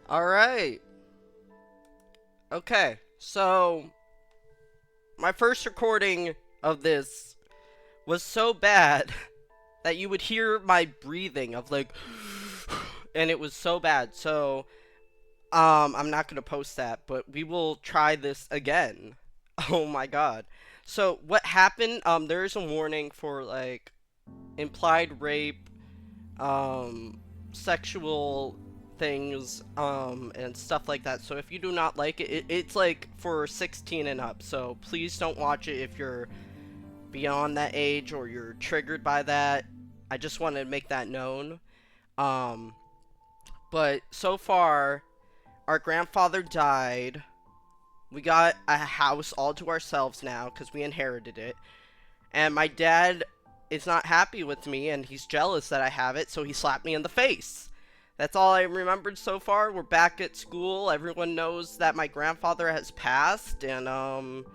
Alright. Okay. So, my first recording of this was so bad that you would hear my breathing of like, and it was so bad. So, I'm not gonna post that, but we will try this again. Oh my god. So, what happened? There's a warning for like implied rape, um, sexual things, and stuff like that. So if you do not like it, it's like for 16 and up. So please don't watch it if you're beyond that age or you're triggered by that. I just wanted to make that known. Um, but so far, our grandfather died. We got a house all to ourselves now because we inherited it. And my dad is not happy with me and he's jealous that I have it, so he slapped me in the face. That's all I remembered so far. We're back at school. Everyone knows that my grandfather has passed, and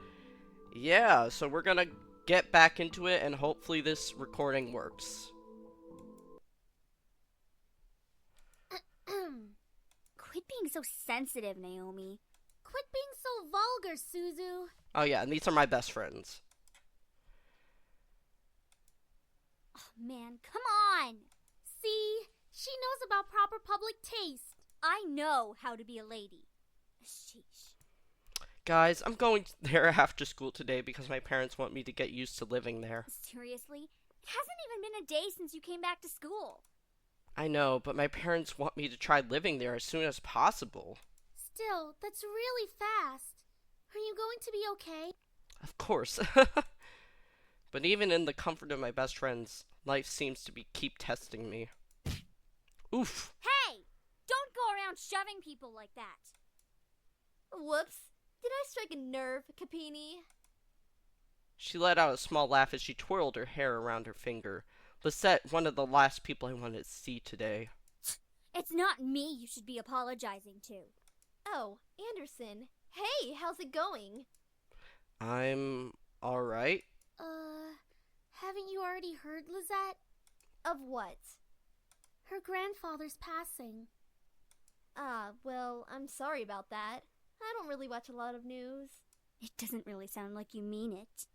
yeah, so we're gonna get back into it and hopefully this recording works. Quit being so sensitive, Naomi. Quit being so vulgar, Suzu. Oh yeah, and these are my best friends. Oh, man, come on. See? She knows about proper public taste. I know how to be a lady. Sheesh. Guys, I'm going there after school today because my parents want me to get used to living there. Seriously? It hasn't even been a day since you came back to school. I know, but my parents want me to try living there as soon as possible. Still, that's really fast. Are you going to be okay? Of course. But even in the comfort of my best friends, life seems to keep testing me. Oof. Hey! Don't go around shoving people like that. Whoops. Did I strike a nerve, Capini? She let out a small laugh as she twirled her hair around her finger. Lisette, one of the last people I wanted to see today. It's not me you should be apologizing to. Oh, Anderson. Hey, how's it going? I'm alright. Haven't you already heard, Lizette? Of what? Her grandfather's passing. Well, I'm sorry about that. I don't really watch a lot of news. It doesn't really sound like you mean it.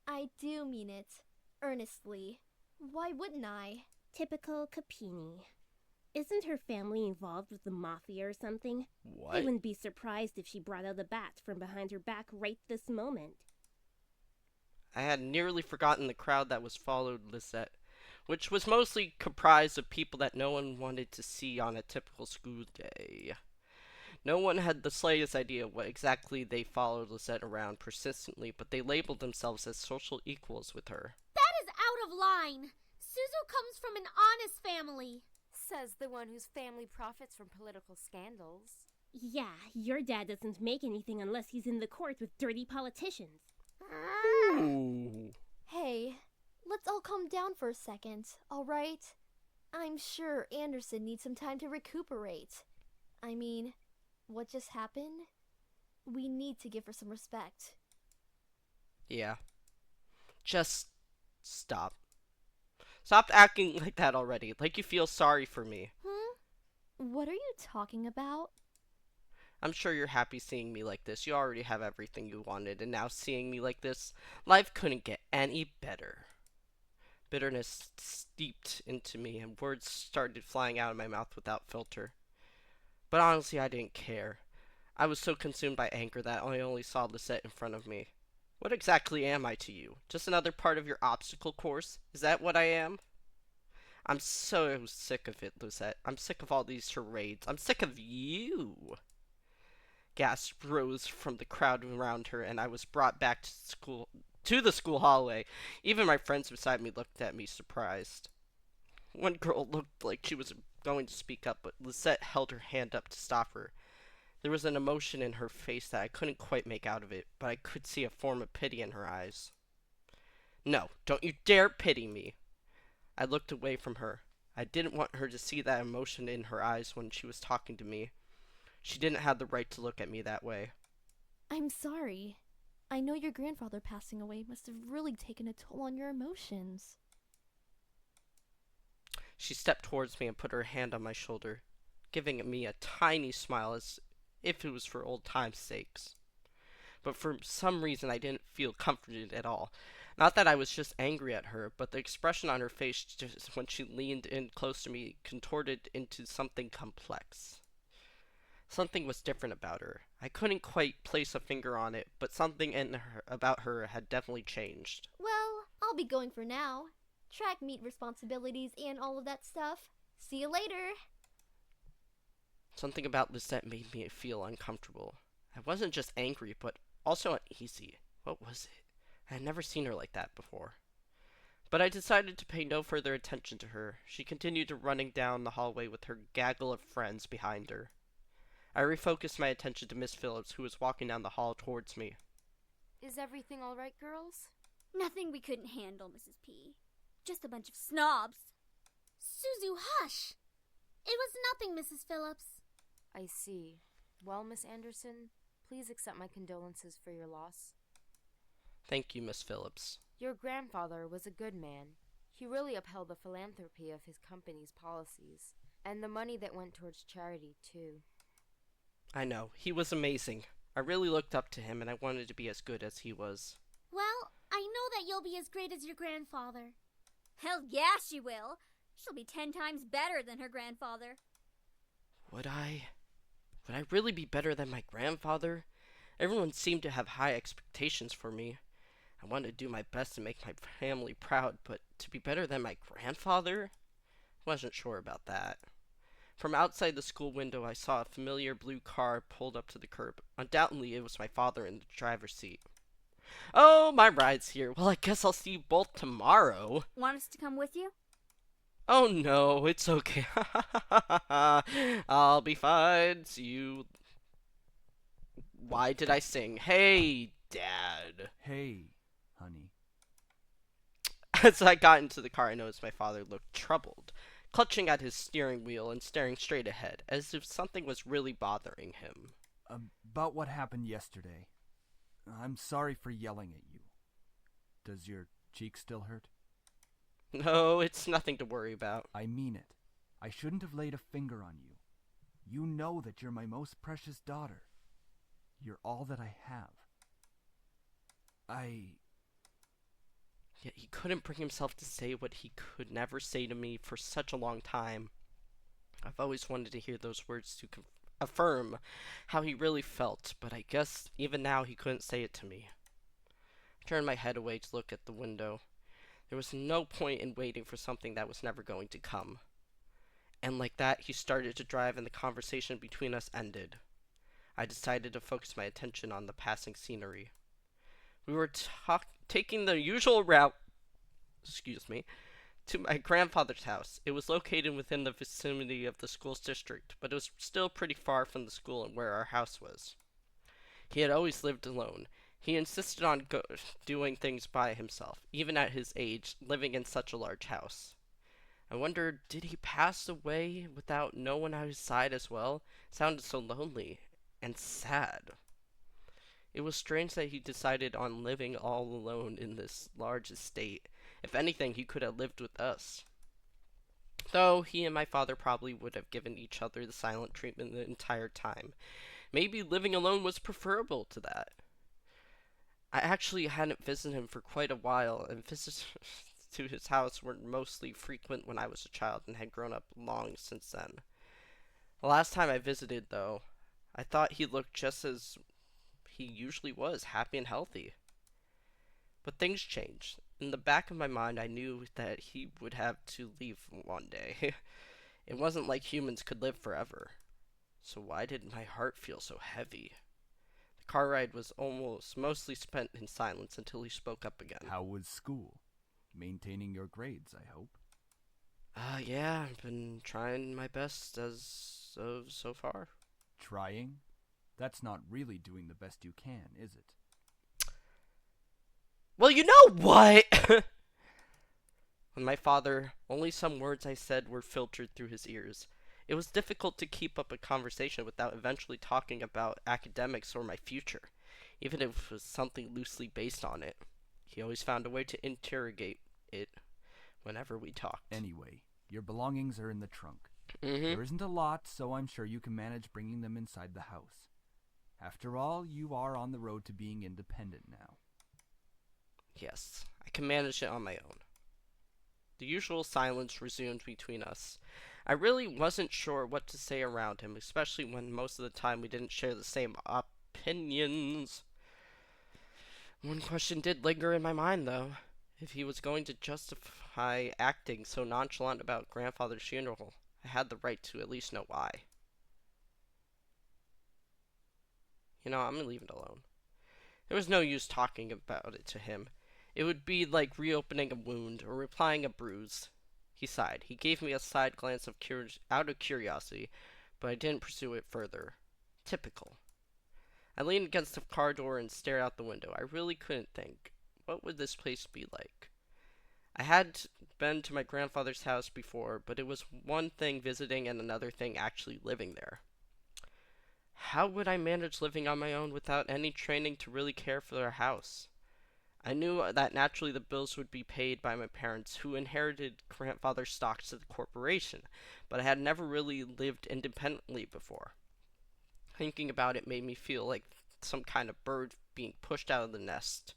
I do mean it. Earnestly. Why wouldn't I? Typical Capini. Isn't her family involved with the mafia or something? What? I wouldn't be surprised if she brought out a bat from behind her back right this moment. I had nearly forgotten the crowd that was followed Lisette, which was mostly comprised of people that no one wanted to see on a typical school day. No one had the slightest idea what exactly they followed Lisette around persistently, but they labeled themselves as social equals with her. That is out of line. Suzu comes from an honest family. Says the one whose family profits from political scandals. Yeah, your dad doesn't make anything unless he's in the court with dirty politicians. Ooh. Hey, let's all calm down for a second, alright? I'm sure Anderson needs some time to recuperate. I mean, what just happened? We need to give her some respect. Yeah. Just stop. Stop acting like that already, like you feel sorry for me. What are you talking about? I'm sure you're happy seeing me like this. You already have everything you wanted, and now seeing me like this, life couldn't get any better. Bitterness steeped into me, and words started flying out of my mouth without filter. But honestly, I didn't care. I was so consumed by anger that I only saw Lisette in front of me. What exactly am I to you? Just another part of your obstacle course? Is that what I am? I'm so sick of it, Lisette. I'm sick of all these charades. I'm sick of you. Gasps rose from the crowd around her, and I was brought back to the school hallway. Even my friends beside me looked at me surprised. One girl looked like she was going to speak up, but Lisette held her hand up to stop her. There was an emotion in her face that I couldn't quite make out of it, but I could see a form of pity in her eyes. No, don't you dare pity me. I looked away from her. I didn't want her to see that emotion in her eyes when she was talking to me. She didn't have the right to look at me that way. I'm sorry. I know your grandfather passing away must have really taken a toll on your emotions. She stepped towards me and put her hand on my shoulder. giving me a tiny smile as if it was for old time's sakes. But for some reason I didn't feel comforted at all. Not that I was just angry at her, but the expression on her face just when she leaned in close to me contorted into something complex. Something was different about her. I couldn't quite place a finger on it, but something about her had definitely changed. Well, I'll be going for now. Track meet responsibilities and all of that stuff. See you later. Something about Lisette made me feel uncomfortable. I wasn't just angry, but also uneasy. What was it? I had never seen her like that before. But I decided to pay no further attention to her. She continued running down the hallway with her gaggle of friends behind her. I refocused my attention to Miss Phillips, who was walking down the hall towards me. Is everything all right, girls? Nothing we couldn't handle, Mrs. P. Just a bunch of snobs. Suzu, hush! It was nothing, Mrs. Phillips. I see. Well, Miss Anderson, please accept my condolences for your loss. Thank you, Miss Phillips. Your grandfather was a good man. He really upheld the philanthropy of his company's policies, and the money that went towards charity, too. I know. He was amazing. I really looked up to him, and I wanted to be as good as he was. Well, I know that you'll be as great as your grandfather. Hell yeah, she will. She'll be 10 times better than her grandfather. Would I really be better than my grandfather? Everyone seemed to have high expectations for me. I wanted to do my best to make my family proud, but to be better than my grandfather? Wasn't sure about that. From outside the school window, I saw a familiar blue car pulled up to the curb. Undoubtedly, it was my father in the driver's seat. Oh, my ride's here. Well, I guess I'll see you both tomorrow. Want us to come with you? Oh, no, it's okay. I'll be fine. See you. Why did I sing? Hey, Dad. Hey, honey. As I got into the car, I noticed my father looked troubled, clutching at his steering wheel and staring straight ahead, as if something was really bothering him. About what happened yesterday. I'm sorry for yelling at you. Does your cheek still hurt? No, it's nothing to worry about. I mean it. I shouldn't have laid a finger on you. You know that you're my most precious daughter. You're all that I have. Yet he couldn't bring himself to say what he could never say to me for such a long time. I've always wanted to hear those words to affirm how he really felt, but I guess even now he couldn't say it to me. I turned my head away to look at the window. There was no point in waiting for something that was never going to come. And like that, he started to drive and the conversation between us ended. I decided to focus my attention on the passing scenery. We were taking the usual route, to my grandfather's house. It was located within the vicinity of the school's district, but it was still pretty far from the school and where our house was. He had always lived alone. He insisted on doing things by himself, even at his age, living in such a large house. I wondered, did he pass away without no one at his side as well? It sounded so lonely and sad. It was strange that he decided on living all alone in this large estate. If anything, he could have lived with us. Though he and my father probably would have given each other the silent treatment the entire time. Maybe living alone was preferable to that. I actually hadn't visited him for quite a while, and visits to his house were mostly frequent when I was a child and had grown up long since then. The last time I visited, though, I thought he looked just as he usually was, happy and healthy. But things changed. In the back of my mind, I knew that he would have to leave one day. It wasn't like humans could live forever. So why did my heart feel so heavy? The car ride was mostly spent in silence until he spoke up again. How was school? Maintaining your grades, I hope. Yeah, I've been trying my best as of so far. Trying? That's not really doing the best you can, is it? Well, you know what? When my father, only some words I said were filtered through his ears. It was difficult to keep up a conversation without eventually talking about academics or my future, even if it was something loosely based on it. He always found a way to interrogate it whenever we talked. Anyway, your belongings are in the trunk. There isn't a lot, so I'm sure you can manage bringing them inside the house. After all, you are on the road to being independent now. Yes, I can manage it on my own. The usual silence resumed between us. I really wasn't sure what to say around him, especially when most of the time we didn't share the same opinions. One question did linger in my mind, though. If he was going to justify acting so nonchalant about grandfather's funeral, I had the right to at least know why. You know, I'm gonna leave it alone. There was no use talking about it to him. It would be like reopening a wound or replying a bruise. He sighed. He gave me a side glance of out of curiosity, but I didn't pursue it further. Typical. I leaned against the car door and stared out the window. I really couldn't think. What would this place be like? I had been to my grandfather's house before, but it was one thing visiting and another thing actually living there. How would I manage living on my own without any training to really care for their house? I knew that naturally the bills would be paid by my parents, who inherited grandfather's stocks to the corporation, but I had never really lived independently before. Thinking about it made me feel like some kind of bird being pushed out of the nest.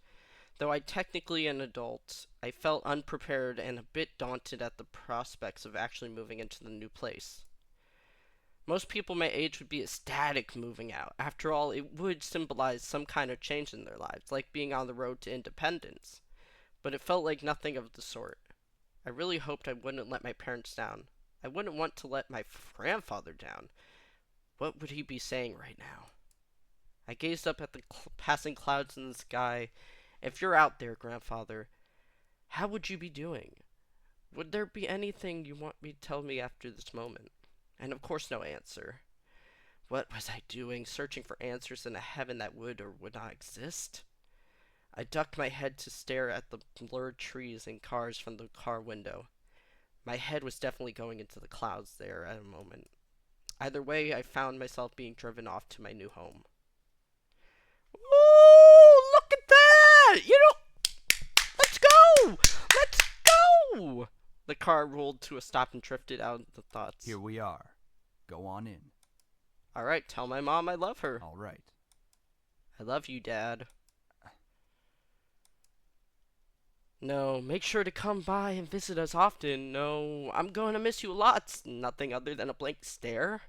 Though I technically an adult, I felt unprepared and a bit daunted at the prospects of actually moving into the new place. Most people my age would be ecstatic moving out. After all, it would symbolize some kind of change in their lives, like being on the road to independence. But it felt like nothing of the sort. I really hoped I wouldn't let my parents down. I wouldn't want to let my grandfather down. What would he be saying right now? I gazed up at the passing clouds in the sky. If you're out there, grandfather, how would you be doing? Would there be anything you want me to tell me after this moment? And of course no answer. What was I doing, searching for answers in a heaven that would or would not exist? I ducked my head to stare at the blurred trees and cars from the car window. My head was definitely going into the clouds there at a moment. Either way, I found myself being driven off to my new home. Ooh, look at that! Let's go! Let's go! The car rolled to a stop and drifted out of the thoughts. Here we are. Go on in. Alright, tell my mom I love her. All right. I love you, Dad. No, make sure to come by and visit us often. No, I'm going to miss you lots. Nothing other than a blank stare.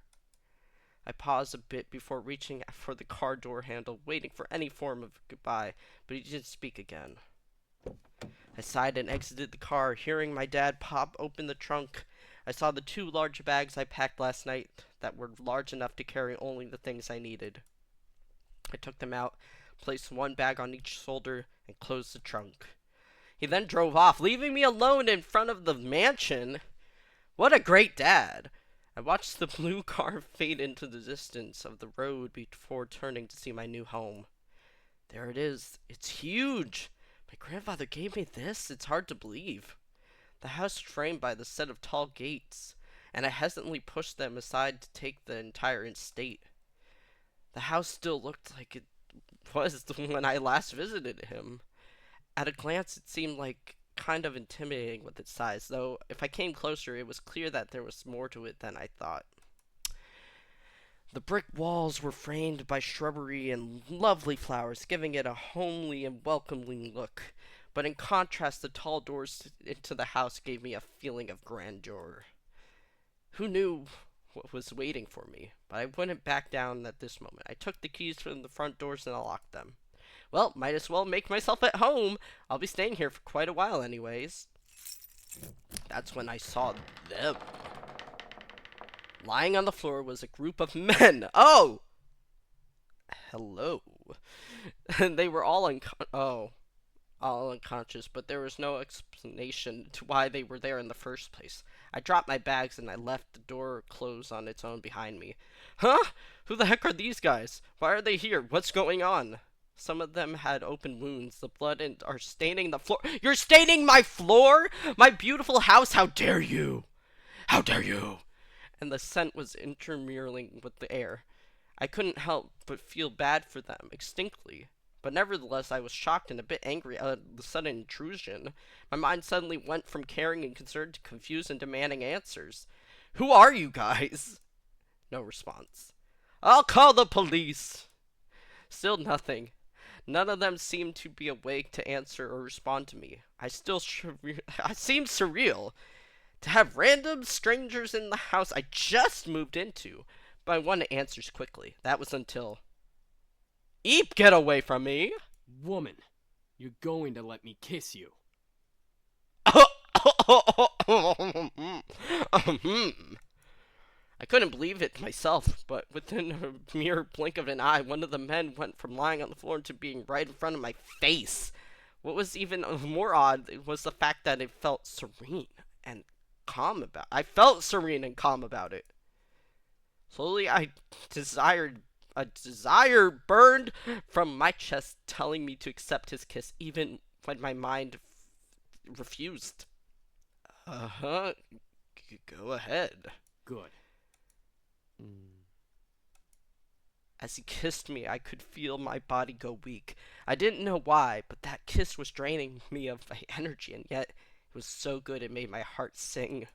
I paused a bit before reaching for the car door handle, waiting for any form of goodbye, but he didn't speak again. I sighed and exited the car, hearing my dad pop open the trunk. I saw the 2 large bags I packed last night that were large enough to carry only the things I needed. I took them out, placed one bag on each shoulder, and closed the trunk. He then drove off, leaving me alone in front of the mansion. What a great dad! I watched the blue car fade into the distance of the road before turning to see my new home. There it is. It's huge! My grandfather gave me this? It's hard to believe. The house was framed by the set of tall gates, and I hesitantly pushed them aside to take the entire estate. The house still looked like it was when I last visited him. At a glance, it seemed like kind of intimidating with its size, though if I came closer, it was clear that there was more to it than I thought. The brick walls were framed by shrubbery and lovely flowers, giving it a homely and welcoming look. But in contrast, the tall doors into the house gave me a feeling of grandeur. Who knew what was waiting for me? But I wouldn't back down at this moment. I took the keys from the front doors and unlocked them. Well, might as well make myself at home. I'll be staying here for quite a while anyways. That's when I saw them. Lying on the floor was a group of men. Oh! Hello. They were all unconscious, but there was no explanation to why they were there in the first place. I dropped my bags and I left the door closed on its own behind me. Huh? Who the heck are these guys? Why are they here? What's going on? Some of them had open wounds. The blood are staining the floor. You're staining my floor? My beautiful house? How dare you? How dare you? And the scent was intermingling with the air. I couldn't help but feel bad for them, instinctively. But nevertheless, I was shocked and a bit angry at the sudden intrusion. My mind suddenly went from caring and concerned to confused and demanding answers. Who are you guys? No response. I'll call the police. Still nothing. None of them seemed to be awake to answer or respond to me. I seemed surreal to have random strangers in the house I just moved into, but I wanted answers quickly. That was until... Eep, get away from me! Woman, you're going to let me kiss you. I couldn't believe it myself, but within a mere blink of an eye, one of the men went from lying on the floor to being right in front of my face. What was even more odd was the fact that it felt serene and calm about it. I felt serene and calm about it. Slowly, a desire burned from my chest, telling me to accept his kiss, even when my mind refused. Go ahead. Good. As he kissed me, I could feel my body go weak. I didn't know why, but that kiss was draining me of my energy, and yet it was so good it made my heart sing.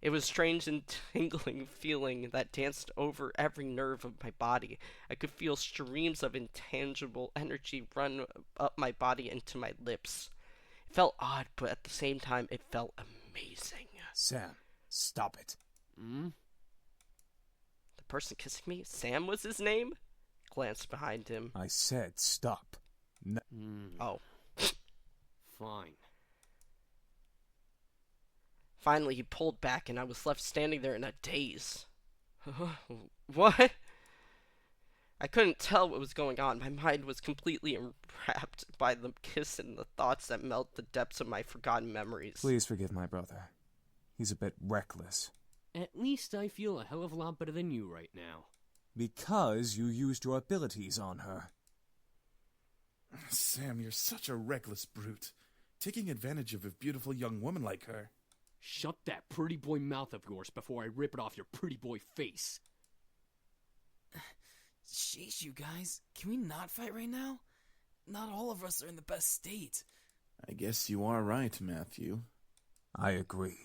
It was a strange and tingling feeling that danced over every nerve of my body. I could feel streams of intangible energy run up my body into my lips. It felt odd, but at the same time, it felt amazing. Sam, stop it. The person kissing me, Sam was his name? Glanced behind him. I said stop. No. Oh. Fine. Finally, he pulled back, and I was left standing there in a daze. What? I couldn't tell what was going on. My mind was completely enwrapped by the kiss and the thoughts that melt the depths of my forgotten memories. Please forgive my brother. He's a bit reckless. At least I feel a hell of a lot better than you right now. Because you used your abilities on her. Sam, you're such a reckless brute. Taking advantage of a beautiful young woman like her. Shut that pretty boy mouth of yours before I rip it off your pretty boy face. Sheesh, you guys. Can we not fight right now? Not all of us are in the best state. I guess you are right, Matthew. I agree.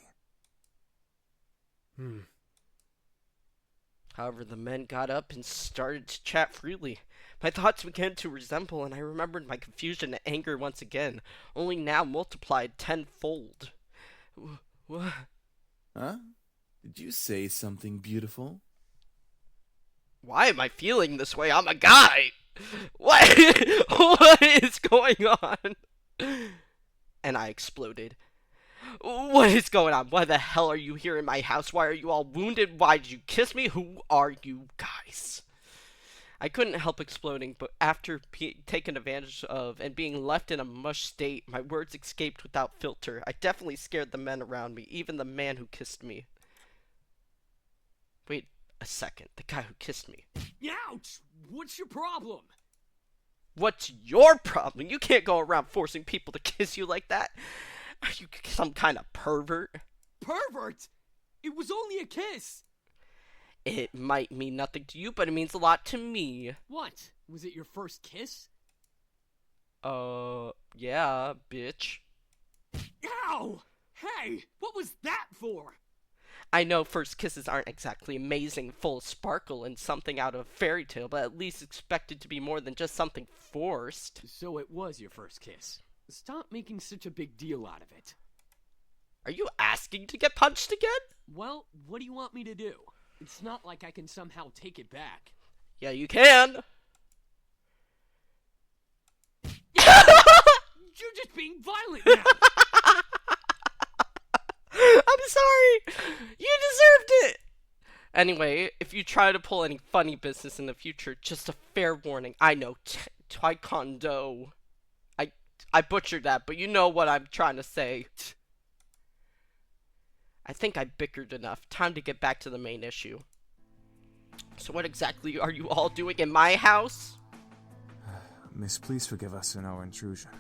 However, the men got up and started to chat freely. My thoughts began to resemble, and I remembered my confusion and anger once again, only now multiplied tenfold. What? Huh? Did you say something beautiful? Why am I feeling this way? I'm a guy! What? What is going on? And I exploded. What is going on? Why the hell are you here in my house? Why are you all wounded? Why did you kiss me? Who are you guys? I couldn't help exploding, but after being taken advantage of and being left in a mush state, my words escaped without filter. I definitely scared the men around me, even the man who kissed me. Wait a second, the guy who kissed me. Ouch! What's your problem? What's your problem? You can't go around forcing people to kiss you like that. Are you some kind of pervert? Pervert? It was only a kiss! It might mean nothing to you, but it means a lot to me. What? Was it your first kiss? Yeah, bitch. Ow! Hey, what was that for? I know first kisses aren't exactly amazing, full of sparkle and something out of a fairy tale, but at least expected to be more than just something forced. So it was your first kiss. Stop making such a big deal out of it. Are you asking to get punched again? Well, what do you want me to do? It's not like I can somehow take it back. Yeah, you can. You're just being violent now. I'm sorry. You deserved it. Anyway, if you try to pull any funny business in the future, just a fair warning. I know, taekwondo. I butchered that, but you know what I'm trying to say. I think I bickered enough. Time to get back to the main issue. So what exactly are you all doing in my house? Miss, please forgive us in our intrusion.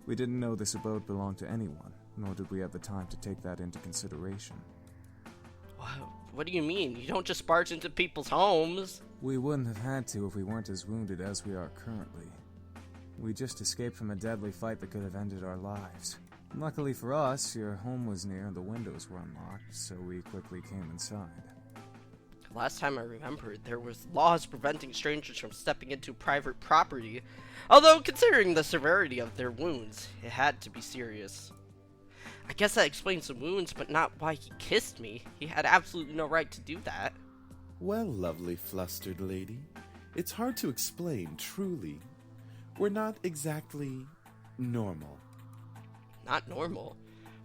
We didn't know this abode belonged to anyone, nor did we have the time to take that into consideration. What do you mean? You don't just barge into people's homes. We wouldn't have had to if we weren't as wounded as we are currently. We just escaped from a deadly fight that could have ended our lives. Luckily for us, your home was near and the windows were unlocked, so we quickly came inside. Last time I remembered, there was laws preventing strangers from stepping into private property. Although, considering the severity of their wounds, it had to be serious. I guess that explains the wounds, but not why he kissed me. He had absolutely no right to do that. Well, lovely flustered lady, it's hard to explain, truly. We're not exactly normal. Not normal.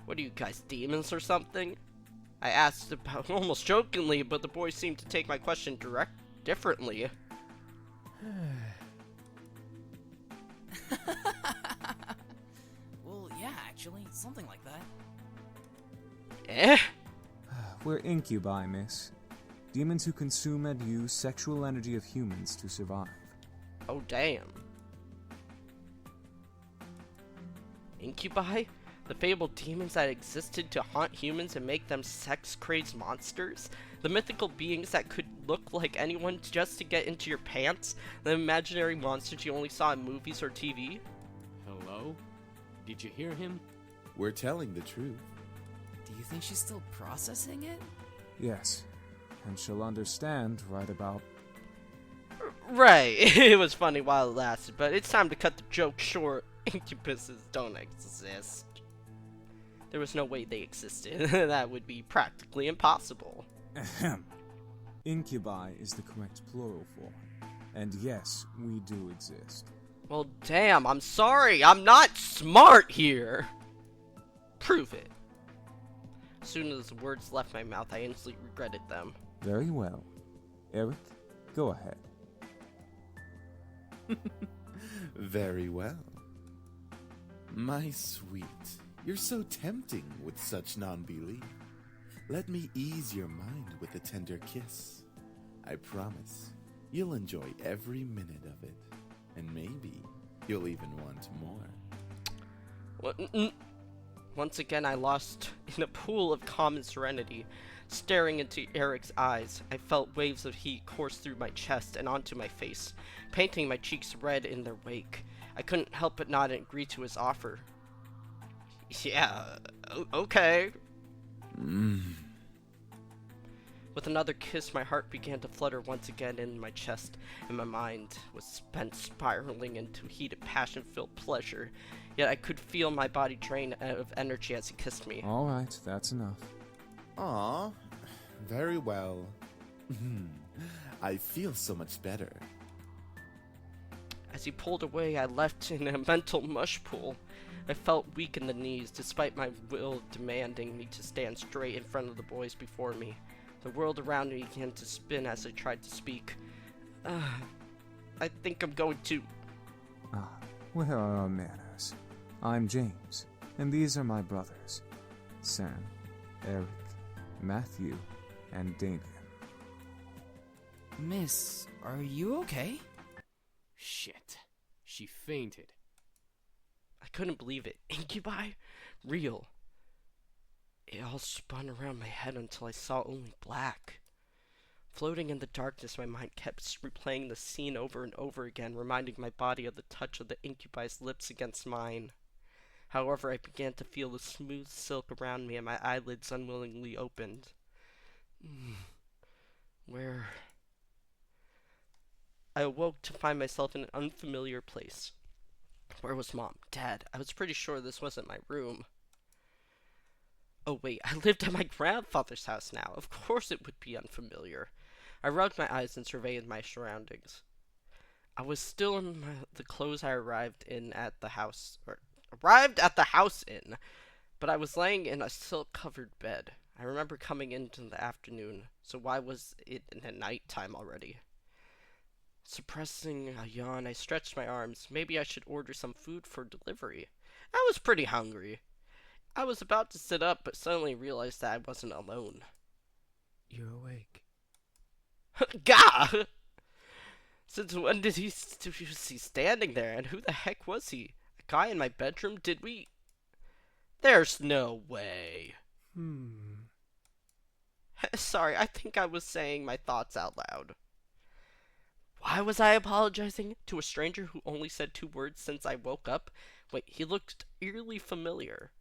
What are you guys, demons or something? I asked about almost jokingly, but the boy seemed to take my question differently. Well, yeah, actually, something like that. Eh? We're incubi, miss. Demons who consume and use sexual energy of humans to survive. Oh, damn. Incubi? The fabled demons that existed to haunt humans and make them sex-crazed monsters? The mythical beings that could look like anyone just to get into your pants? The imaginary monsters you only saw in movies or TV? Hello? Did you hear him? We're telling the truth. Do you think she's still processing it? Yes, and she'll understand right about... Right, it was funny while it lasted, but it's time to cut the joke short. Incubuses don't exist. There was no way they existed. That would be practically impossible. Ahem. Incubi is the correct plural form. And yes, we do exist. Well, damn, I'm sorry. I'm not smart here. Prove it. As soon as the words left my mouth, I instantly regretted them. Very well. Eric, go ahead. Very well. My sweet, you're so tempting with such non-belief. Let me ease your mind with a tender kiss. I promise you'll enjoy every minute of it, and maybe you'll even want more. What? Once again, I lost in a pool of calm and serenity. Staring into Eric's eyes, I felt waves of heat course through my chest and onto my face, painting my cheeks red in their wake. I couldn't help but nod and agree to his offer. Yeah, okay. With another kiss, my heart began to flutter once again in my chest, and my mind was spent spiraling into heated, passion-filled pleasure. Yet I could feel my body drain of energy as he kissed me. Alright, that's enough. Aw, very well. I feel so much better. As he pulled away, I left in a mental mush pool. I felt weak in the knees, despite my will demanding me to stand straight in front of the boys before me. The world around me began to spin as I tried to speak. I think I'm going to... Where are our manners? I'm James, and these are my brothers. Sam, Eric, Matthew, and Damien. Miss, are you okay? Shit. She fainted. I couldn't believe it. Incubi? Real. It all spun around my head until I saw only black. Floating in the darkness, my mind kept replaying the scene over and over again, reminding my body of the touch of the incubi's lips against mine. However, I began to feel the smooth silk around me and my eyelids unwillingly opened. Where? I awoke to find myself in an unfamiliar place. Where was Mom? Dad? I was pretty sure this wasn't my room. Oh wait, I lived at my grandfather's house now. Of course it would be unfamiliar. I rubbed my eyes and surveyed my surroundings. I was still in the clothes I arrived at the house in, but I was laying in a silk-covered bed. I remember coming into the afternoon, so why was it in the nighttime already? Suppressing a yawn, I stretched my arms. Maybe I should order some food for delivery. I was pretty hungry. I was about to sit up, but suddenly realized that I wasn't alone. You're awake. Gah! Since when was he standing there, and who the heck was he? A guy in my bedroom? Did we... There's no way. Sorry, I think I was saying my thoughts out loud. Why was I apologizing to a stranger who only said 2 words since I woke up? Wait, he looked eerily familiar.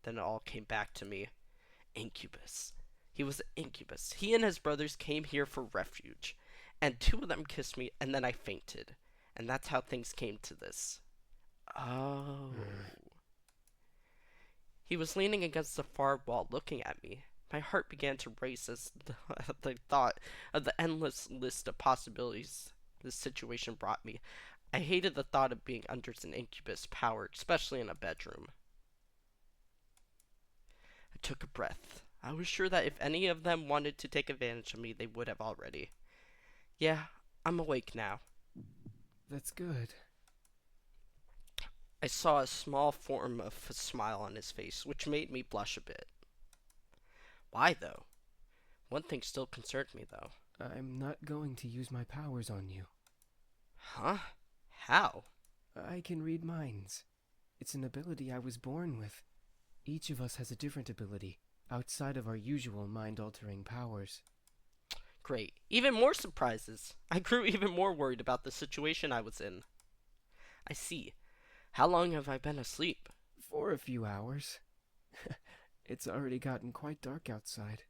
Then it all came back to me. Incubus. He was an incubus. He and his brothers came here for refuge. And 2 of them kissed me, and then I fainted. And that's how things came to this. Oh. He was leaning against the far wall looking at me. My heart began to race as the thought of the endless list of possibilities this situation brought me. I hated the thought of being under an incubus power, especially in a bedroom. I took a breath. I was sure that if any of them wanted to take advantage of me, they would have already. Yeah, I'm awake now. That's good. I saw a small form of a smile on his face, which made me blush a bit. Why, though? One thing still concerned me, though. I'm not going to use my powers on you. Huh? How? I can read minds. It's an ability I was born with. Each of us has a different ability, outside of our usual mind-altering powers. Great. Even more surprises. I grew even more worried about the situation I was in. I see. How long have I been asleep? For a few hours. It's already gotten quite dark outside.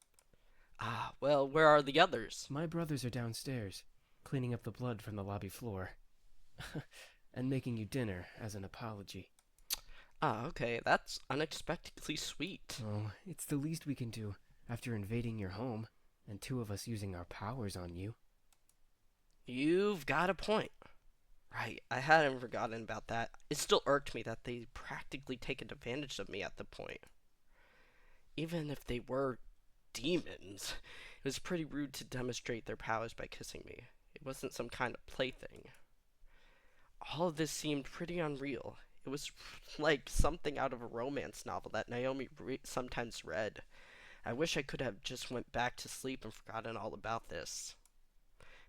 Ah, well, where are the others? My brothers are downstairs, cleaning up the blood from the lobby floor. And making you dinner as an apology. Ah, okay, that's unexpectedly sweet. Oh, it's the least we can do after invading your home, and 2 of us using our powers on you. You've got a point. Right, I hadn't forgotten about that. It still irked me that they practically taken advantage of me at the point. Even if they were demons, it was pretty rude to demonstrate their powers by kissing me. It wasn't some kind of plaything. All of this seemed pretty unreal. It was like something out of a romance novel that Naomi sometimes read. I wish I could have just went back to sleep and forgotten all about this.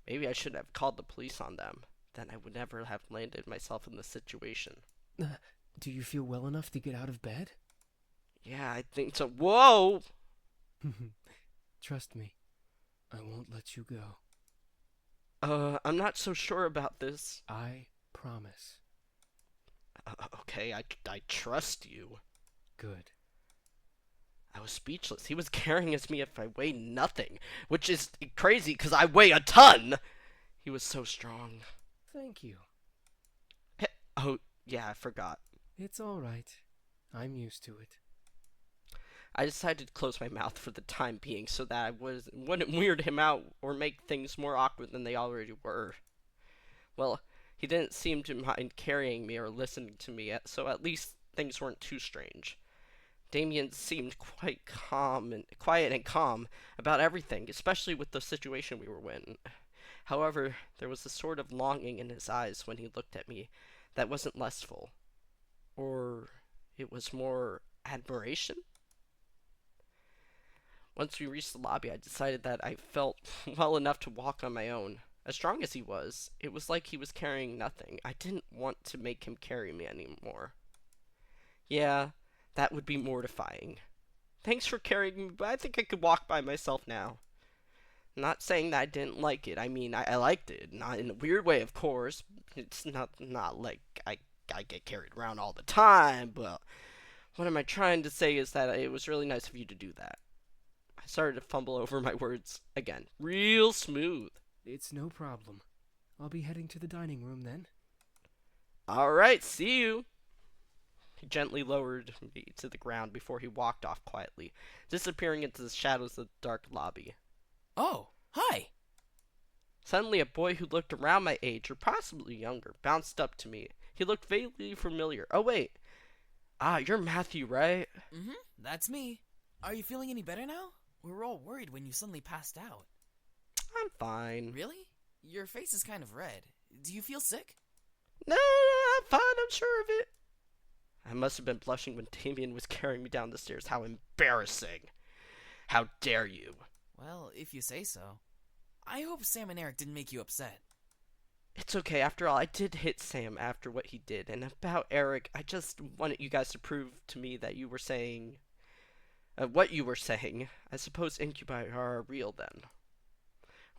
Maybe I should have called the police on them. Then I would never have landed myself in this situation. Do you feel well enough to get out of bed? Yeah, I think so. Whoa! Trust me, I won't let you go. I'm not so sure about this. I promise. Okay, I trust you. Good. I was speechless. He was carrying as me if I weighed nothing, which is crazy because I weigh a ton. He was so strong. Thank you. Oh, yeah, I forgot. It's all right. I'm used to it. I decided to close my mouth for the time being so that I wouldn't weird him out or make things more awkward than they already were. Well, he didn't seem to mind carrying me or listening to me, so at least things weren't too strange. Damien seemed quite quiet and calm about everything, especially with the situation we were in. However, there was a sort of longing in his eyes when he looked at me that wasn't lustful. Or it was more admiration? Once we reached the lobby, I decided that I felt well enough to walk on my own. As strong as he was, it was like he was carrying nothing. I didn't want to make him carry me anymore. Yeah, that would be mortifying. Thanks for carrying me, but I think I could walk by myself now. Not saying that I didn't like it. I mean, I liked it. Not in a weird way, of course. It's not like I get carried around all the time, but what am I trying to say is that it was really nice of you to do that. I started to fumble over my words again. Real smooth. It's no problem. I'll be heading to the dining room then. Alright, see you. He gently lowered me to the ground before he walked off quietly, disappearing into the shadows of the dark lobby. Oh, hi! Suddenly, a boy who looked around my age, or possibly younger, bounced up to me. He looked vaguely familiar. Oh, wait. Ah, you're Matthew, right? Mm-hmm, that's me. Are you feeling any better now? We were all worried when you suddenly passed out. I'm fine. Really? Your face is kind of red. Do you feel sick? No, I'm fine, I'm sure of it. I must have been blushing when Damien was carrying me down the stairs. How embarrassing. How dare you? Well, if you say so. I hope Sam and Eric didn't make you upset. It's okay. After all, I did hit Sam after what he did. And about Eric, I just wanted you guys to prove to me that you were saying... what you were saying. I suppose incubi are real then.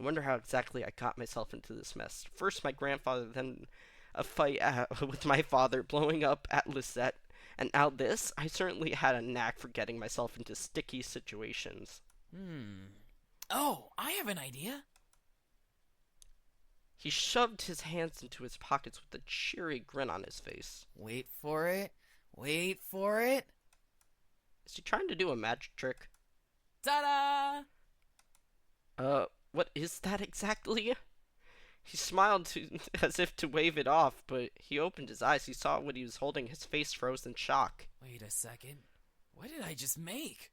I wonder how exactly I got myself into this mess. First my grandfather, then a fight with my father, blowing up at Lisette, And now this, I certainly had a knack for getting myself into sticky situations. Oh, I have an idea. He shoved his hands into his pockets with a cheery grin on his face. Wait for it. Wait for it. Is he trying to do a magic trick? Ta-da! What is that exactly? He smiled as if to wave it off, but he opened his eyes. He saw what he was holding. His face froze in shock. Wait a second. What did I just make?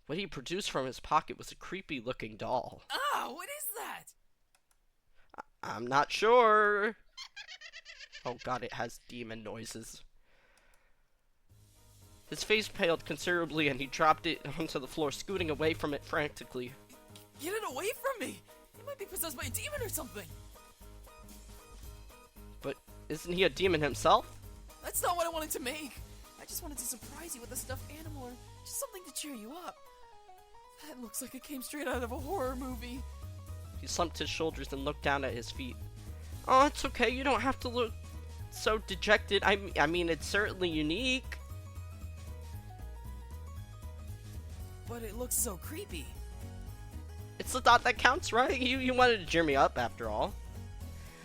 What he produced from his pocket was a creepy-looking doll. Ah, what is that? I'm not sure. Oh god, it has demon noises. His face paled considerably and he dropped it onto the floor, scooting away from it frantically. Get it away from me! It might be possessed by a demon or something! But isn't he a demon himself? That's not what I wanted to make! I just wanted to surprise you with a stuffed animal or just something to cheer you up. That looks like it came straight out of a horror movie. He slumped his shoulders and looked down at his feet. Oh, it's okay. You don't have to look so dejected. I mean, it's certainly unique. But it looks so creepy. It's the thought that counts, right? You wanted to cheer me up, after all.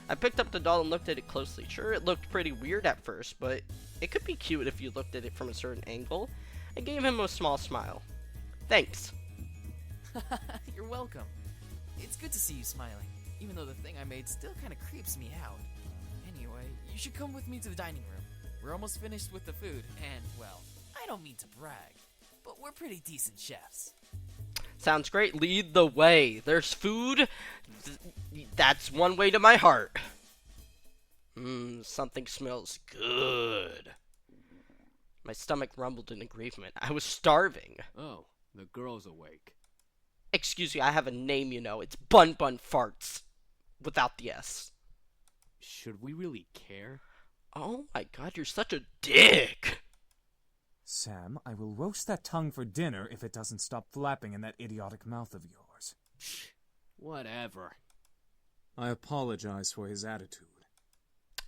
I picked up the doll and looked at it closely. Sure, it looked pretty weird at first, but it could be cute if you looked at it from a certain angle. I gave him a small smile. Thanks. You're welcome. It's good to see you smiling, even though the thing I made still kind of creeps me out. Anyway, you should come with me to the dining room. We're almost finished with the food, and, well, I don't mean to brag, but we're pretty decent chefs. Sounds great. Lead the way. There's food. That's one way to my heart. Something smells good. My stomach rumbled in aggrievement. I was starving. Oh, the girl's awake. Excuse me, I have a name, you know. It's Bun Bun Farts. Without the S. Should we really care? Oh my god, you're such a dick! Sam, I will roast that tongue for dinner if it doesn't stop flapping in that idiotic mouth of yours. Whatever. I apologize for his attitude.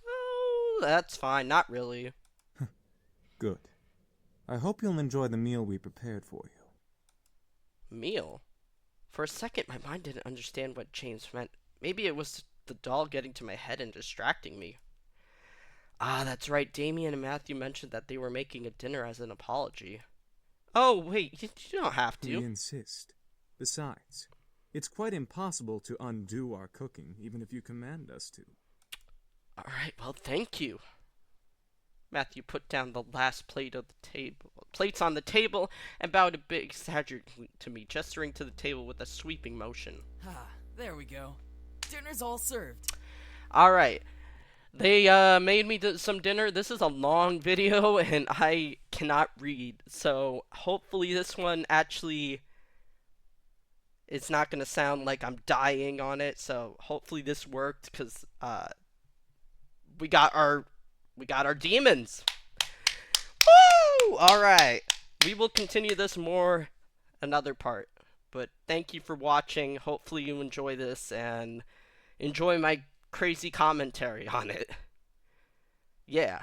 Oh, that's fine. Not really. Good. I hope you'll enjoy the meal we prepared for you. Meal? For a second, my mind didn't understand what James meant. Maybe it was the doll getting to my head and distracting me. Ah, that's right. Damien and Matthew mentioned that they were making a dinner as an apology. Oh, wait, you don't have to. We insist. Besides, it's quite impossible to undo our cooking, even if you command us to. Alright, well, thank you. Matthew put down the last plates on the table and bowed a bit exaggeratedly to me, gesturing to the table with a sweeping motion. Ah, there we go. Dinner's all served. Alright. They made me some dinner. This is a long video and I cannot read. So hopefully this one actually is not going to sound like I'm dying on it. So hopefully this worked because we got our demons. Woo! Alright. We will continue this more another part. But thank you for watching. Hopefully you enjoy this and enjoy my crazy commentary on it. Yeah.